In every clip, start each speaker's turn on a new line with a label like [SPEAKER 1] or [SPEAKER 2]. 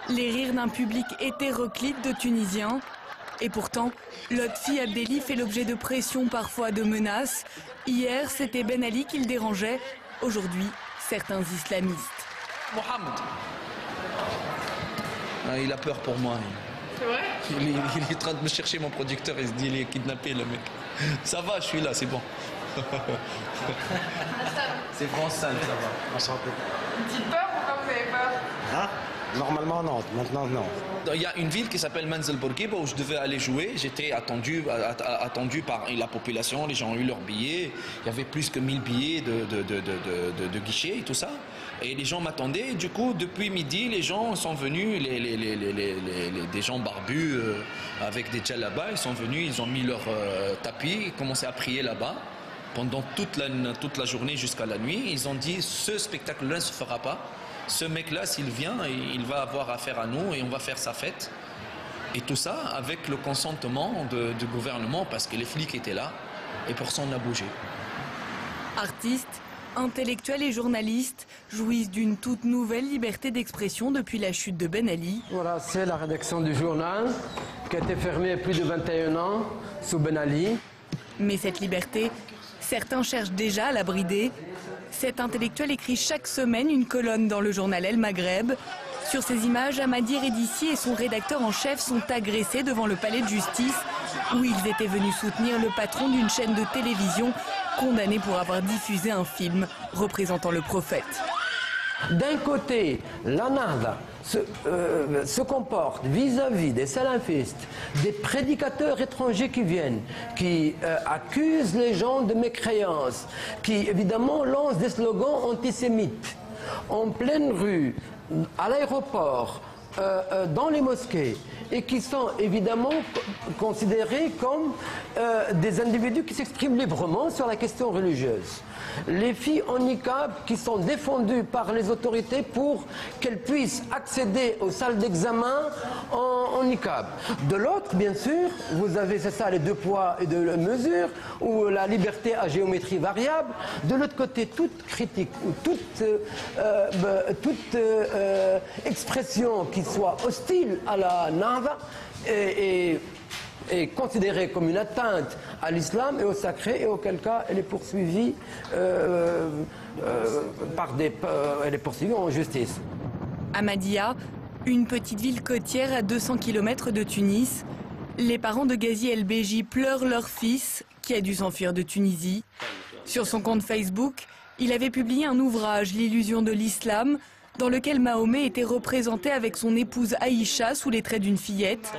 [SPEAKER 1] Les rires d'un public hétéroclite de Tunisiens. Et pourtant, Lotfi Abdelli fait l'objet de pressions, parfois de menaces. Hier, c'était Ben Ali qui le dérangeait. Aujourd'hui, certains islamistes.
[SPEAKER 2] Mohamed. Il a peur pour moi.
[SPEAKER 3] C'est vrai?
[SPEAKER 2] Il est en train de me chercher, mon producteur, il se dit il est kidnappé le mec. Ça va, je suis là, c'est bon. C'est France 5, ça va.
[SPEAKER 4] Enchanté.
[SPEAKER 3] Une petite peur ou quand vous avez peur?
[SPEAKER 4] Hein? Normalement non, maintenant non.
[SPEAKER 2] Il y a une ville qui s'appelle Manzil Bourguiba où je devais aller jouer. J'étais attendu par la population, les gens ont eu leurs billets. Il y avait plus que 1000 billets de guichets et tout ça. Et les gens m'attendaient. Du coup, depuis midi, les gens sont venus, des gens barbus avec des djellabas, ils sont venus, ils ont mis leur tapis, ils commençaient à prier là-bas. Pendant toute la journée jusqu'à la nuit, ils ont dit ce spectacle-là ne se fera pas. Ce mec-là, s'il vient, il va avoir affaire à nous et on va faire sa fête. Et tout ça avec le consentement du gouvernement parce que les flics étaient là et personne n'a bougé.
[SPEAKER 1] Artistes, intellectuels et journalistes jouissent d'une toute nouvelle liberté d'expression depuis la chute de Ben Ali.
[SPEAKER 5] Voilà, c'est la rédaction du journal qui a été fermée plus de 21 ans sous Ben Ali.
[SPEAKER 1] Mais cette liberté, certains cherchent déjà à la brider. Cet intellectuel écrit chaque semaine une colonne dans le journal El Maghreb. Sur ces images, Hamadi Redissi et son rédacteur en chef sont agressés devant le palais de justice où ils étaient venus soutenir le patron d'une chaîne de télévision condamné pour avoir diffusé un film représentant le prophète.
[SPEAKER 5] D'un côté, la Nahda se comporte vis-à-vis des salafistes, des prédicateurs étrangers qui viennent, qui accusent les gens de mécréance, qui évidemment lancent des slogans antisémites en pleine rue, à l'aéroport, dans les mosquées, et qui sont évidemment considérés comme des individus qui s'expriment librement sur la question religieuse. Les filles en niqab qui sont défendues par les autorités pour qu'elles puissent accéder aux salles d'examen en niqab. De l'autre, bien sûr, vous avez, c'est ça, les deux poids et deux mesures, ou la liberté à géométrie variable. De l'autre côté, toute critique ou toute expression qui soit hostile à la Nahda est considérée comme une atteinte à l'islam et au sacré, et auquel cas elle est poursuivie, elle est poursuivie en justice.
[SPEAKER 1] Hamadia, une petite ville côtière à 200 km de Tunis. Les parents de Ghazi El Beji pleurent leur fils qui a dû s'enfuir de Tunisie. Sur son compte Facebook, il avait publié un ouvrage, L'illusion de l'islam, dans lequel Mahomet était représenté avec son épouse Aïcha sous les traits d'une fillette.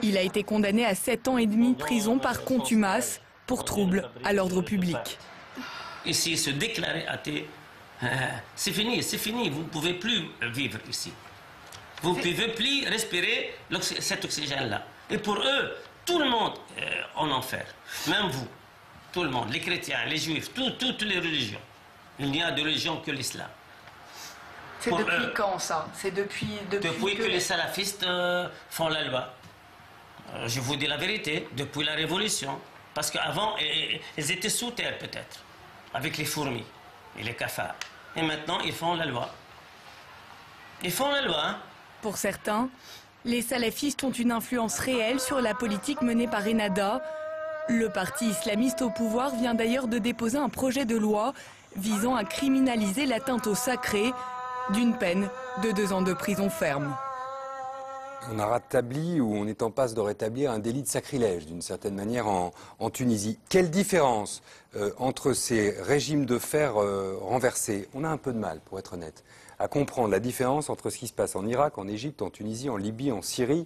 [SPEAKER 1] Il a été condamné à 7 ans et demi de prison par contumace pour trouble à l'ordre public.
[SPEAKER 6] Ici, se déclarer athée, c'est fini, vous ne pouvez plus vivre ici. Vous ne pouvez plus respirer cet oxygène-là. Et pour eux, tout le monde est en enfer, même vous, tout le monde, les chrétiens, les juifs, toutes les religions. Il n'y a de religion que l'islam.
[SPEAKER 3] C'est depuis quand ça? C'est depuis
[SPEAKER 6] que les salafistes font la loi. Je vous dis la vérité, depuis la Révolution. Parce qu'avant, ils étaient sous terre peut-être, avec les fourmis et les cafards. Et maintenant, ils font la loi. Ils font la loi, hein?
[SPEAKER 1] Pour certains, les salafistes ont une influence réelle sur la politique menée par Ennahda. Le parti islamiste au pouvoir vient d'ailleurs de déposer un projet de loi visant à criminaliser l'atteinte au sacré, d'une peine de 2 ans de prison ferme.
[SPEAKER 7] On a rétabli, ou on est en passe de rétablir, un délit de sacrilège, d'une certaine manière, en Tunisie. Quelle différence entre ces régimes de fer renversés? On a un peu de mal, pour être honnête, à comprendre la différence entre ce qui se passe en Irak, en Égypte, en Tunisie, en Libye, en Syrie,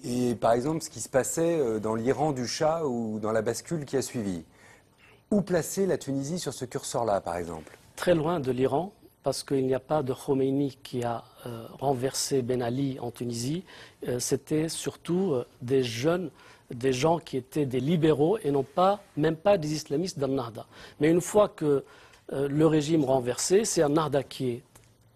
[SPEAKER 7] et par exemple ce qui se passait dans l'Iran du Shah ou dans la bascule qui a suivi. Où placer la Tunisie sur ce curseur-là, par exemple? Très loin de l'Iran, parce qu'il n'y a pas de Khomeini qui a renversé Ben Ali en Tunisie. C'était surtout des jeunes, des gens qui étaient des libéraux et non pas, même pas des islamistes d'Al-Nahda. Mais une fois que le régime renversé, c'est Al-Nahda qui est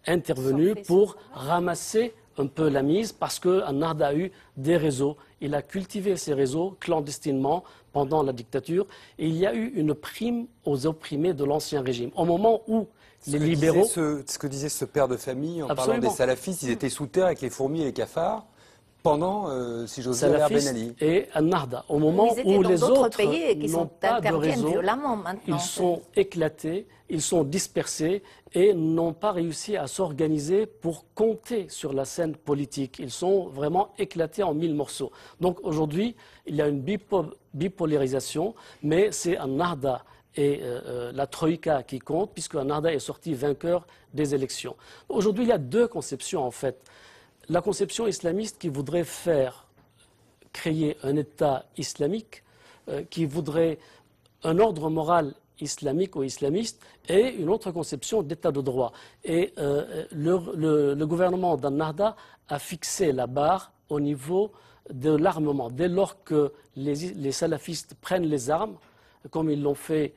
[SPEAKER 7] intervenu pour ramasser un peu la mise, parce que Al-Nahda a eu des réseaux. Il a cultivé ces réseaux clandestinement pendant la dictature, et il y a eu une prime aux opprimés de l'ancien régime. Au moment où
[SPEAKER 8] les libéraux...
[SPEAKER 7] Ce que disait ce père de famille en
[SPEAKER 8] Absolument.
[SPEAKER 7] parlant des salafistes, ils étaient sous terre avec les fourmis et les cafards pendant, si j'ose dire, l'ère Ben Ali.
[SPEAKER 8] Et Al-Nahda, au moment
[SPEAKER 9] Ils étaient
[SPEAKER 8] où
[SPEAKER 9] dans
[SPEAKER 8] les
[SPEAKER 9] d'autres
[SPEAKER 8] autres
[SPEAKER 9] pays et qui
[SPEAKER 8] n'ont pas de
[SPEAKER 9] interviennent
[SPEAKER 8] réseau,
[SPEAKER 9] violemment maintenant.
[SPEAKER 8] ils sont éclatés, ils sont dispersés et n'ont pas réussi à s'organiser pour compter sur la scène politique. Ils sont vraiment éclatés en 1000 morceaux. Donc aujourd'hui, il y a une bipolarisation, mais c'est Al-Nahda et la Troïka qui compte, puisque Al-Nahda est sorti vainqueur des élections. Aujourd'hui, il y a deux conceptions en fait. La conception islamiste qui voudrait créer un État islamique, qui voudrait un ordre moral islamique ou islamiste, et une autre conception d'État de droit. Et le gouvernement d'Al-Nahda a fixé la barre au niveau de l'armement. Dès lors que les salafistes prennent les armes, comme ils l'ont fait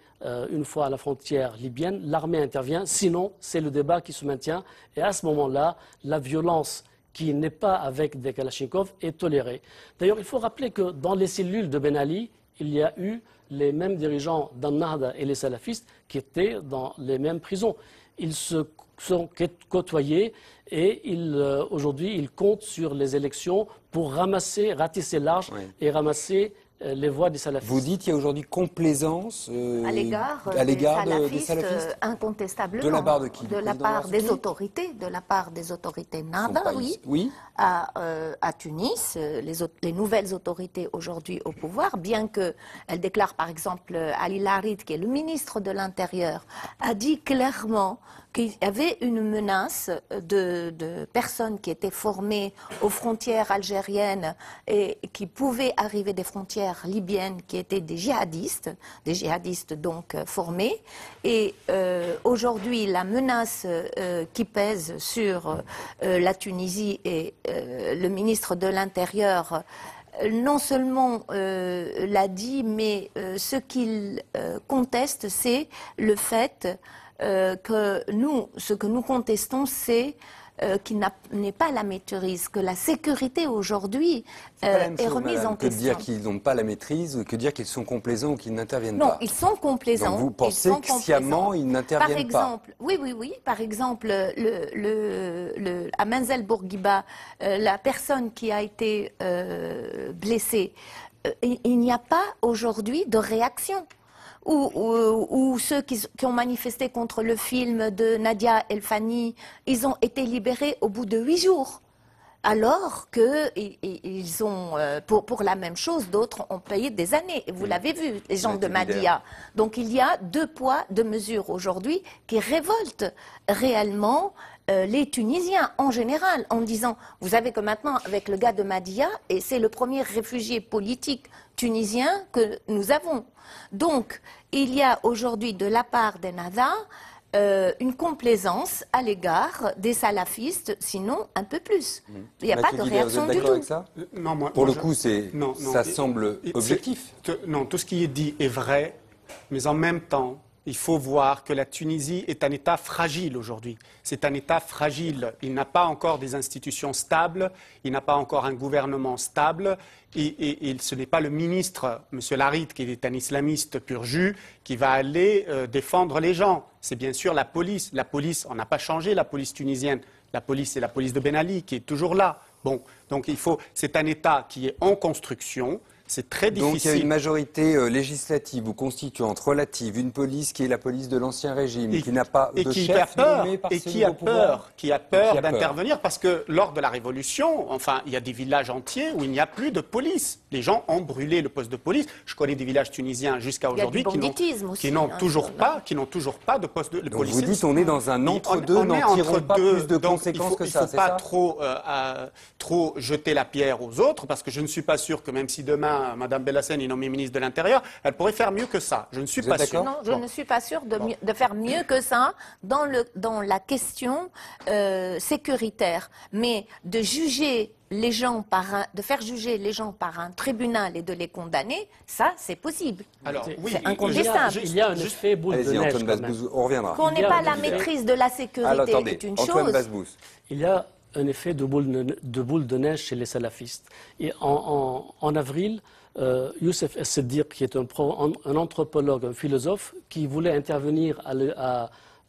[SPEAKER 8] une fois à la frontière libyenne, l'armée intervient, sinon c'est le débat qui se maintient. Et à ce moment-là, la violence qui n'est pas avec des Kalachnikov est tolérée. D'ailleurs, il faut rappeler que dans les cellules de Ben Ali, il y a eu les mêmes dirigeants d'Al-Nahda et les salafistes qui étaient dans les mêmes prisons. Ils se sont côtoyés et aujourd'hui, ils comptent sur les élections pour ratisser large et ramasser les voix des salafistes.
[SPEAKER 7] Vous dites qu'il y a aujourd'hui complaisance
[SPEAKER 9] à l'égard
[SPEAKER 7] des salafistes
[SPEAKER 9] incontestablement.
[SPEAKER 7] De la part de qui?
[SPEAKER 9] De la part des autorités, Nahda, oui. À Tunis, les nouvelles autorités aujourd'hui au pouvoir, bien qu'elles déclarent par exemple Ali Larid, qui est le ministre de l'Intérieur, a dit clairement qu'il y avait une menace de personnes qui étaient formées aux frontières algériennes et qui pouvaient arriver des frontières libyennes qui étaient des djihadistes donc formés. Et aujourd'hui, la menace qui pèse sur la Tunisie et le ministre de l'Intérieur non seulement l'a dit, mais ce qu'il conteste, c'est le fait ce que nous contestons, c'est qu'il n'est pas la maîtrise, que la sécurité aujourd'hui est remise en question.
[SPEAKER 7] Que dire qu'ils n'ont pas la maîtrise, que dire qu'ils sont complaisants ou qu'ils n'interviennent pas.
[SPEAKER 9] Non, ils sont complaisants.
[SPEAKER 7] Donc vous pensez que sciemment ils n'interviennent pas.
[SPEAKER 9] Oui. Par exemple, à Menzel Bourguiba, la personne qui a été blessée, il n'y a pas aujourd'hui de réaction. Ou ceux qui ont manifesté contre le film de Nadia El Fani, ils ont été libérés au bout de 8 jours. Alors qu'ils ont, pour la même chose, d'autres ont payé des années. Et vous l'avez vu, les gens de Mahdia. Donc il y a 2 poids, 2 mesures aujourd'hui qui révoltent réellement les Tunisiens en général, en disant, vous savez que maintenant, avec le gars de Mahdia, et c'est le premier réfugié politique tunisien que nous avons. Donc, il y a aujourd'hui de la part des Nahda une complaisance à l'égard des salafistes, sinon un peu plus. Il n'y a pas de réaction du tout.
[SPEAKER 7] Avec ça
[SPEAKER 10] Non,
[SPEAKER 7] Pour le coup, ça semble objectif.
[SPEAKER 10] Non, tout ce qui est dit est vrai, mais en même temps, il faut voir que la Tunisie est un État fragile aujourd'hui. C'est un État fragile. Il n'a pas encore des institutions stables, il n'a pas encore un gouvernement stable. Et ce n'est pas le ministre, M. Larid, qui est un islamiste pur jus, qui va aller défendre les gens. C'est bien sûr la police. La police, on n'a pas changé la police tunisienne. La police, c'est la police de Ben Ali, qui est toujours là. Bon, donc c'est un État qui est en construction. C'est très difficile.
[SPEAKER 7] Donc il y a une majorité législative ou constituante relative, une police qui est la police de l'Ancien Régime, qui n'a pas de chef nommé par ce nouveau pouvoir.
[SPEAKER 10] Qui a peur d'intervenir parce que lors de la Révolution, enfin, il y a des villages entiers où il n'y a plus de police. Les gens ont brûlé le poste de police. Je connais des villages tunisiens jusqu'à aujourd'hui qui n'ont toujours pas de poste de police.
[SPEAKER 7] Vous dites on est dans un entre-deux, n'en tirons pas plus de conséquences que ça, c'est ça ?
[SPEAKER 10] Il ne faut pas trop jeter la pierre aux autres parce que je ne suis pas sûr que même si demain Mme Belhassen est nommée ministre de l'Intérieur, elle pourrait faire mieux que ça. Je ne suis pas sûr.
[SPEAKER 9] Non, je ne suis pas sûre de faire mieux que ça dans la question sécuritaire. Mais de juger les gens de faire juger les gens par un tribunal et de les condamner, ça, c'est possible.
[SPEAKER 10] Alors, oui,
[SPEAKER 9] c'est incontestable.
[SPEAKER 8] Il y a un effet boule de neige.
[SPEAKER 7] Antoine Basbous, on reviendra.
[SPEAKER 9] Qu'on n'ait pas la maîtrise de la sécurité est une chose.
[SPEAKER 7] Antoine Basbous.
[SPEAKER 8] Il y a un effet de boule de neige chez les salafistes. Et en avril, Youssef Es-Siddiq, qui est un anthropologue, un philosophe, qui voulait intervenir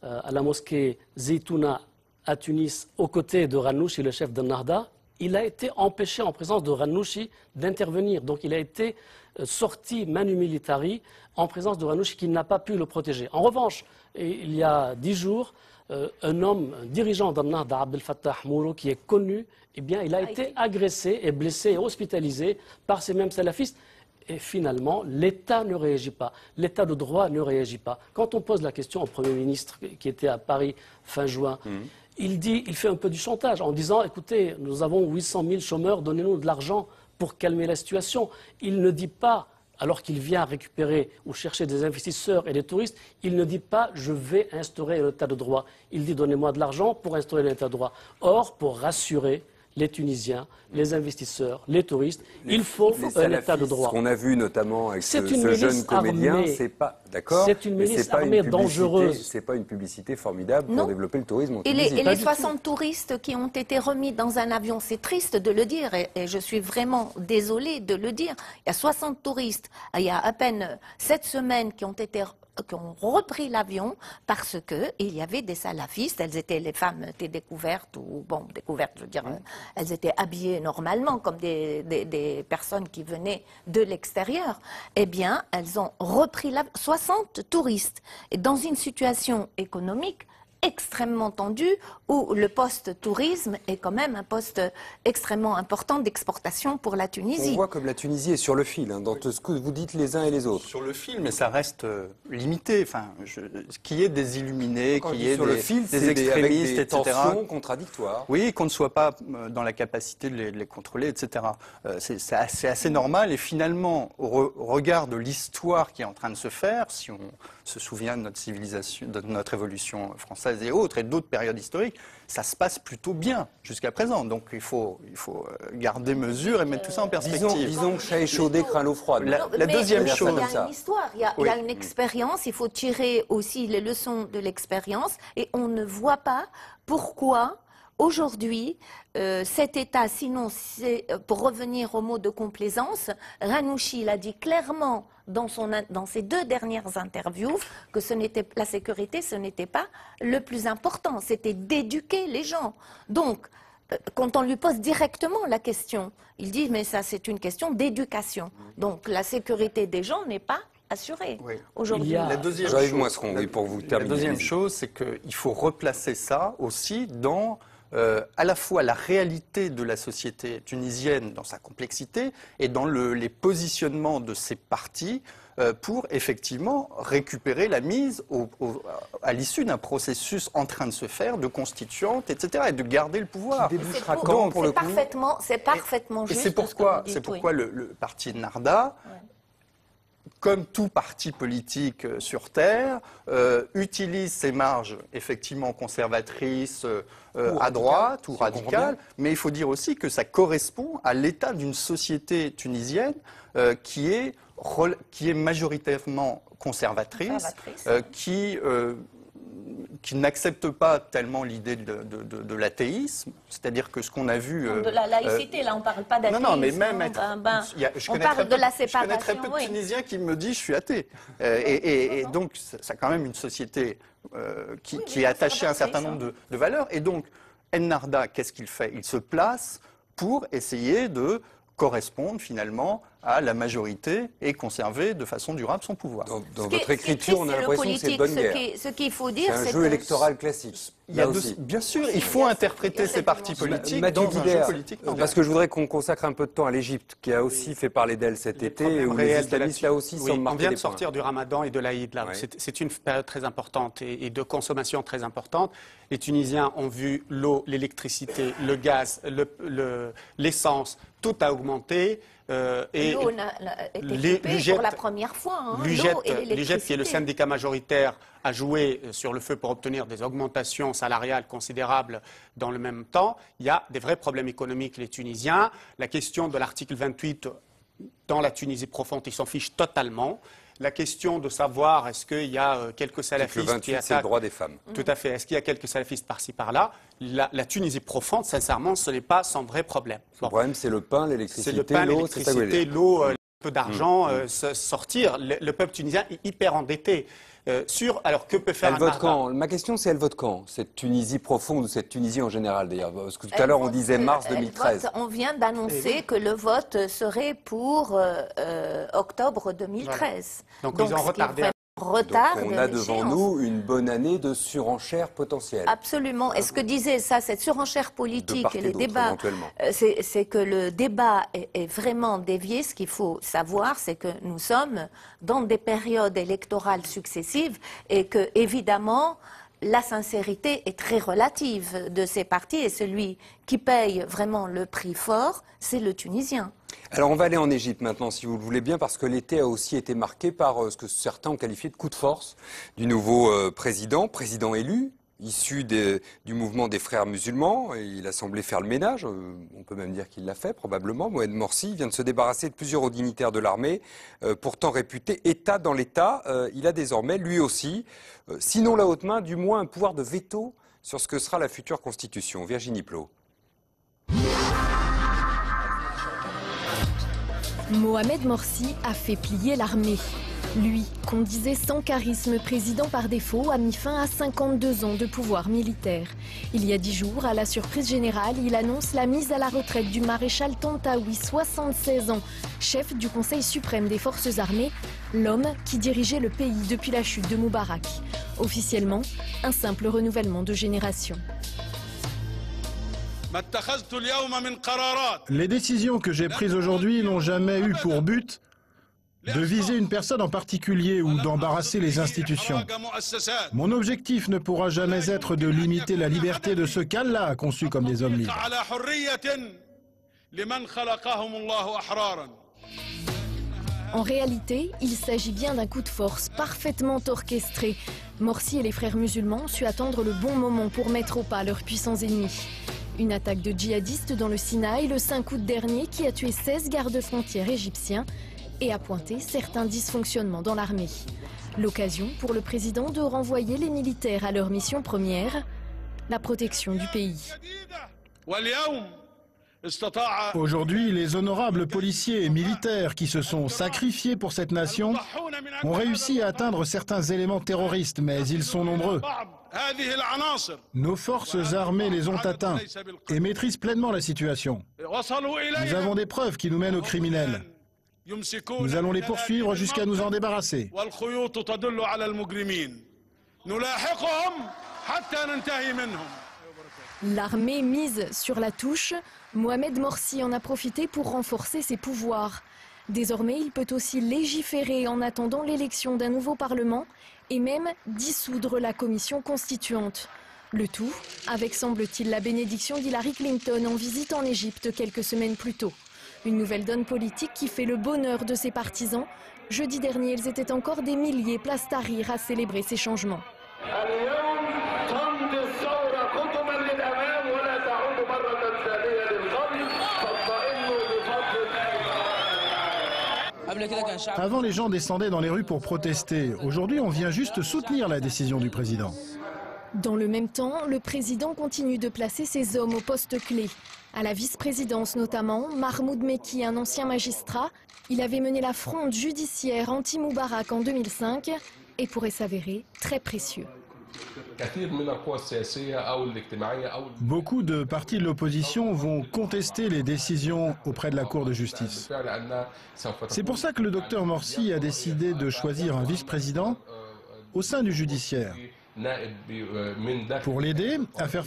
[SPEAKER 8] à la mosquée Zeytouna à Tunis, aux côtés de Ranouchi, le chef de Nahda, il a été empêché en présence de Ranouchi d'intervenir. Donc il a été sorti manu militari en présence de Ranouchi qui n'a pas pu le protéger. En revanche, il y a 10 jours, un dirigeant de Nahda, Abdel Fattah Mouro, qui est connu, eh bien, il a été agressé et blessé et hospitalisé par ces mêmes salafistes. Et finalement, l'État ne réagit pas. L'État de droit ne réagit pas. Quand on pose la question au Premier ministre qui était à Paris fin juin, il fait un peu du chantage en disant, écoutez, nous avons 800 000 chômeurs, donnez-nous de l'argent pour calmer la situation. Il ne dit pas, alors qu'il vient récupérer ou chercher des investisseurs et des touristes, il ne dit pas, je vais instaurer un état de droit. Il dit, donnez-moi de l'argent pour instaurer l'état de droit. Or, pour rassurer les Tunisiens, les investisseurs, les touristes, il faut un état de droit.
[SPEAKER 7] Ce qu'on a vu notamment avec ce jeune comédien, c'est pas d'accord.
[SPEAKER 8] C'est une milice armée dangereuse.
[SPEAKER 7] C'est pas une publicité formidable pour développer le tourisme en Tunisie.
[SPEAKER 9] Et les 60 touristes qui ont été remis dans un avion, c'est triste de le dire, et je suis vraiment désolée de le dire. Il y a 60 touristes, il y a à peine 7 semaines qui ont repris l'avion parce qu'il y avait des salafistes. Les femmes étaient découvertes, je veux dire, elles étaient habillées normalement comme des personnes qui venaient de l'extérieur. Eh bien, elles ont repris l'avion. 60 touristes. Et dans une situation économique extrêmement tendu, où le poste tourisme est quand même un poste extrêmement important d'exportation pour la Tunisie.
[SPEAKER 7] On voit comme la Tunisie est sur le fil, dans tout ce que vous dites les uns et les autres.
[SPEAKER 11] Sur le fil, mais ça reste limité. Enfin, qu'il y ait des illuminés, qu'il y ait des extrémistes,
[SPEAKER 7] etc. Tensions contradictoires.
[SPEAKER 11] Oui, qu'on ne soit pas dans la capacité de les contrôler, etc. C'est assez normal. Et finalement, au regard de l'histoire qui est en train de se faire, si on se souvient de notre civilisation, de notre évolution française et autres, et d'autres périodes historiques, ça se passe plutôt bien jusqu'à présent. Donc il faut garder mesure et mettre tout ça en perspective.
[SPEAKER 7] Disons que chat échaudé craint l'eau froide.
[SPEAKER 11] La deuxième chose...
[SPEAKER 9] Il y a une histoire, il y a une expérience, il faut tirer aussi les leçons de l'expérience, et on ne voit pas pourquoi... Aujourd'hui, cet État, sinon, pour revenir au mot de complaisance, Ranouchi l'a dit clairement dans ses 2 dernières interviews que la sécurité, ce n'était pas le plus important, c'était d'éduquer les gens. Donc, quand on lui pose directement la question, il dit mais ça c'est une question d'éducation. Donc la sécurité des gens n'est pas assurée aujourd'hui.
[SPEAKER 11] La deuxième chose, c'est qu'il faut replacer ça aussi dans... à la fois la réalité de la société tunisienne dans sa complexité et dans les positionnements de ses partis pour effectivement récupérer la mise à l'issue d'un processus en train de se faire de constituante, etc. et de garder le pouvoir.
[SPEAKER 9] C'est parfaitement juste.
[SPEAKER 11] Et c'est pourquoi le parti de Nahda, comme tout parti politique sur Terre, utilise ses marges effectivement conservatrices à droite ou radicales, mais il faut dire aussi que ça correspond à l'état d'une société tunisienne qui est majoritairement conservatrice. Qui n'accepte pas tellement l'idée de l'athéisme, c'est-à-dire que ce qu'on a vu...
[SPEAKER 9] de la laïcité, là on ne parle pas d'athéisme.
[SPEAKER 11] Non, mais même
[SPEAKER 9] on parle de la séparation.
[SPEAKER 11] Je connais très peu de Tunisiens qui me disent je suis athée. Et donc c'est quand même une société qui est attachée à un certain nombre de valeurs. Et donc Ennahda, qu'est-ce qu'il fait? Il se place pour essayer de correspondre finalement à la majorité et conserver de façon durable son pouvoir.
[SPEAKER 7] Dans votre écriture, on a l'impression que c'est de bonne guerre.
[SPEAKER 9] Ce qu'il faut dire,
[SPEAKER 7] c'est un jeu électoral classique.
[SPEAKER 11] Bien sûr, il faut interpréter ces partis politiques dans un jeu politique.
[SPEAKER 7] Parce que je voudrais qu'on consacre un peu de temps à l'Égypte, qui a aussi fait parler d'elle cet été, où les islamistes là aussi sont marqués.
[SPEAKER 10] On vient de sortir du Ramadan et de l'Aïd là. C'est une période très importante et de consommation très importante. Les Tunisiens ont vu l'eau, l'électricité, le gaz, l'essence, tout a augmenté.
[SPEAKER 9] L'eau a été coupée pour la première fois.
[SPEAKER 10] L'UGET, qui est le syndicat majoritaire, a joué sur le feu pour obtenir des augmentations salariales considérables dans le même temps. Il y a des vrais problèmes économiques, les Tunisiens. La question de l'article 28 dans la Tunisie profonde, ils s'en fichent totalement. La question de savoir est-ce qu'il y a quelques salafistes qui attaquent...
[SPEAKER 7] c'est le droit des femmes.
[SPEAKER 10] Tout à fait. Est-ce qu'il y a quelques salafistes par-ci, par-là? La Tunisie profonde, sincèrement, ce n'est pas son vrai problème.
[SPEAKER 7] Le problème, c'est le pain, l'électricité, l'eau,
[SPEAKER 10] l'eau, peu d'argent sortir. Le peuple tunisien est hyper endetté. Alors que peut faire un Ennahda?
[SPEAKER 7] Ma question, c'est elle vote quand? Cette Tunisie profonde ou cette Tunisie en général d'ailleurs? Parce que tout à l'heure on disait mars 2013.
[SPEAKER 9] On vient d'annoncer que le vote serait pour octobre 2013.
[SPEAKER 10] Voilà. Donc ils ont retardé.
[SPEAKER 7] Donc on a devant nous une bonne année de surenchère potentielle.
[SPEAKER 9] Absolument. Et ce que disait cette surenchère politique et les débats, c'est que le débat est vraiment dévié. Ce qu'il faut savoir, c'est que nous sommes dans des périodes électorales successives et que, évidemment, la sincérité est très relative de ces partis et celui qui paye vraiment le prix fort, c'est le Tunisien.
[SPEAKER 7] Alors on va aller en Égypte maintenant, si vous le voulez bien, parce que l'été a aussi été marqué par ce que certains ont qualifié de coup de force du nouveau président élu, issu du mouvement des frères musulmans. Et il a semblé faire le ménage, on peut même dire qu'il l'a fait probablement. Mohamed Morsi vient de se débarrasser de plusieurs hauts dignitaires de l'armée, pourtant réputés État dans l'État. Il a désormais, lui aussi, sinon la haute main, du moins un pouvoir de veto sur ce que sera la future constitution. Virginie Plot.
[SPEAKER 12] Mohamed Morsi a fait plier l'armée. Lui, qu'on disait sans charisme président par défaut, a mis fin à 52 ans de pouvoir militaire. Il y a 10 jours, à la surprise générale, il annonce la mise à la retraite du maréchal Tantaoui, 76 ans, chef du Conseil suprême des forces armées, l'homme qui dirigeait le pays depuis la chute de Moubarak. Officiellement, un simple renouvellement de génération.
[SPEAKER 13] Les décisions que j'ai prises aujourd'hui n'ont jamais eu pour but de viser une personne en particulier ou d'embarrasser les institutions. Mon objectif ne pourra jamais être de limiter la liberté de ceux qu'Allah a conçus comme des hommes libres.
[SPEAKER 12] En réalité, il s'agit bien d'un coup de force parfaitement orchestré. Morsi et les frères musulmans ont su attendre le bon moment pour mettre au pas leurs puissants ennemis. Une attaque de djihadistes dans le Sinaï le 5 août dernier qui a tué 16 gardes-frontières égyptiens et a pointé certains dysfonctionnements dans l'armée. L'occasion pour le président de renvoyer les militaires à leur mission première, la protection du pays.
[SPEAKER 13] Aujourd'hui, les honorables policiers et militaires qui se sont sacrifiés pour cette nation ont réussi à atteindre certains éléments terroristes, mais ils sont nombreux. Nos forces armées les ont atteints et maîtrisent pleinement la situation. Nous avons des preuves qui nous mènent aux criminels. Nous allons les poursuivre jusqu'à nous en débarrasser.
[SPEAKER 12] L'armée mise sur la touche. Mohamed Morsi en a profité pour renforcer ses pouvoirs. Désormais, il peut aussi légiférer en attendant l'élection d'un nouveau Parlement et même dissoudre la commission constituante. Le tout avec, semble-t-il, la bénédiction d'Hillary Clinton en visite en Égypte quelques semaines plus tôt. Une nouvelle donne politique qui fait le bonheur de ses partisans. Jeudi dernier, ils étaient encore des milliers place Tahrir à célébrer ces changements.
[SPEAKER 13] Avant, les gens descendaient dans les rues pour protester. Aujourd'hui, on vient juste soutenir la décision du président.
[SPEAKER 12] Dans le même temps, le président continue de placer ses hommes aux postes clés. À la vice-présidence notamment, Mahmoud Mekki, un ancien magistrat, il avait mené la fronde judiciaire anti-Moubarak en 2005 et pourrait s'avérer très précieux.
[SPEAKER 13] Beaucoup de partis de l'opposition vont contester les décisions auprès de la Cour de justice. C'est pour ça que le docteur Morsi a décidé de choisir un vice-président au sein du judiciaire, pour l'aider à faire